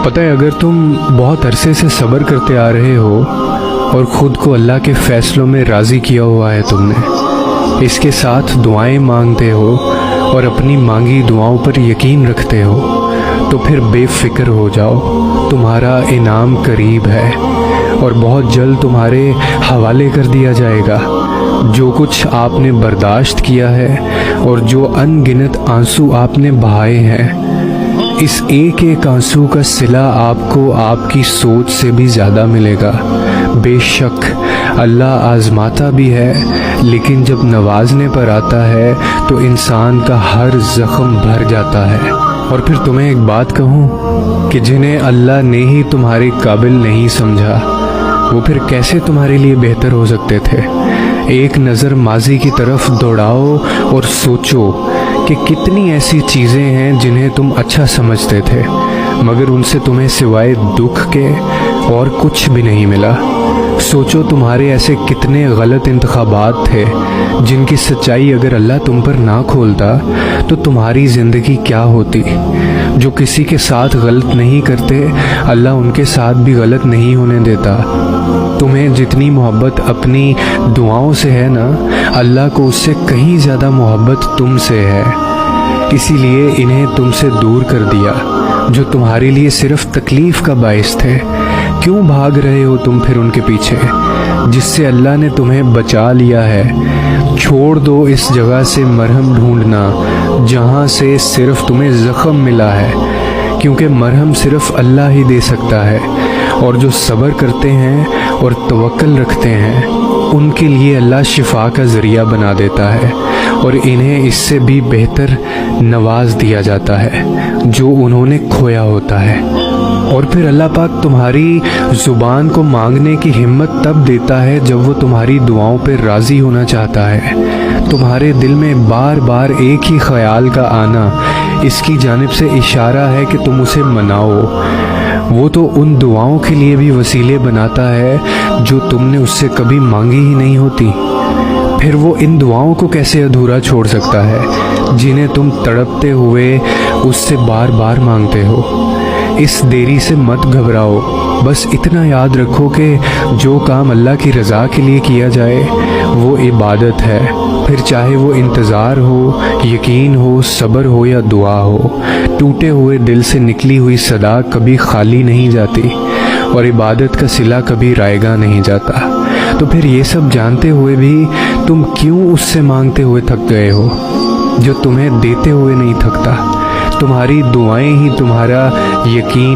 پتہ ہے اگر تم بہت عرصے سے صبر کرتے آ رہے ہو اور خود کو اللہ کے فیصلوں میں راضی کیا ہوا ہے تم نے، اس کے ساتھ دعائیں مانگتے ہو اور اپنی مانگی دعاؤں پر یقین رکھتے ہو، تو پھر بے فکر ہو جاؤ، تمہارا انعام قریب ہے اور بہت جلد تمہارے حوالے کر دیا جائے گا۔ جو کچھ آپ نے برداشت کیا ہے اور جو ان گنت آنسو آپ نے بہائے ہیں، اس ایک ایک آنسو کا صلہ آپ کو آپ کی سوچ سے بھی زیادہ ملے گا۔ بے شک اللہ آزماتا بھی ہے، لیکن جب نوازنے پر آتا ہے تو انسان کا ہر زخم بھر جاتا ہے۔ اور پھر تمہیں ایک بات کہوں کہ جنہیں اللہ نے ہی تمہارے قابل نہیں سمجھا، وہ پھر کیسے تمہارے لیے بہتر ہو سکتے تھے؟ ایک نظر ماضی کی طرف دوڑاؤ اور سوچو کہ کتنی ایسی چیزیں ہیں جنہیں تم اچھا سمجھتے تھے، مگر ان سے تمہیں سوائے دکھ کے اور کچھ بھی نہیں ملا۔ سوچو تمہارے ایسے کتنے غلط انتخابات تھے جن کی سچائی اگر اللہ تم پر نہ کھولتا تو تمہاری زندگی کیا ہوتی۔ جو کسی کے ساتھ غلط نہیں کرتے، اللہ ان کے ساتھ بھی غلط نہیں ہونے دیتا۔ تمہیں جتنی محبت اپنی دعاؤں سے ہے نا، اللہ کو اس سے کہیں زیادہ محبت تم سے ہے، اسی لیے انہیں تم سے دور کر دیا جو تمہارے لیے صرف تکلیف کا باعث تھے۔ کیوں بھاگ رہے ہو تم پھر ان کے پیچھے جس سے اللہ نے تمہیں بچا لیا ہے؟ چھوڑ دو اس جگہ سے مرہم ڈھونڈنا جہاں سے صرف تمہیں زخم ملا ہے، کیونکہ مرہم صرف اللہ ہی دے سکتا ہے، اور جو صبر کرتے ہیں اور توکل رکھتے ہیں ان کے لیے اللہ شفا کا ذریعہ بنا دیتا ہے، اور انہیں اس سے بھی بہتر نواز دیا جاتا ہے جو انہوں نے کھویا ہوتا ہے۔ اور پھر اللہ پاک تمہاری زبان کو مانگنے کی ہمت تب دیتا ہے جب وہ تمہاری دعاؤں پہ راضی ہونا چاہتا ہے۔ تمہارے دل میں بار بار ایک ہی خیال کا آنا اس کی جانب سے اشارہ ہے کہ تم اسے مناؤ۔ وہ تو ان دعاؤں کے لیے بھی وسیلے بناتا ہے جو تم نے اس سے کبھی مانگی ہی نہیں ہوتی۔ پھر وہ ان دعاؤں کو کیسے ادھورا چھوڑ سکتا ہے جنہیں تم تڑپتے ہوئے اس سے بار بار مانگتے ہو؟ اس دیری سے مت گھبراؤ، بس اتنا یاد رکھو کہ جو کام اللہ کی رضا کے لیے کیا جائے وہ عبادت ہے، پھر چاہے وہ انتظار ہو، یقین ہو، صبر ہو یا دعا ہو۔ ٹوٹے ہوئے دل سے نکلی ہوئی صدا کبھی خالی نہیں جاتی، اور عبادت کا صلہ کبھی رائگاں نہیں جاتا۔ تو پھر یہ سب جانتے ہوئے بھی تم کیوں اس سے مانگتے ہوئے تھک گئے ہو جو تمہیں دیتے ہوئے نہیں تھکتا؟ تمہاری دعائیں ہی تمہارا یقین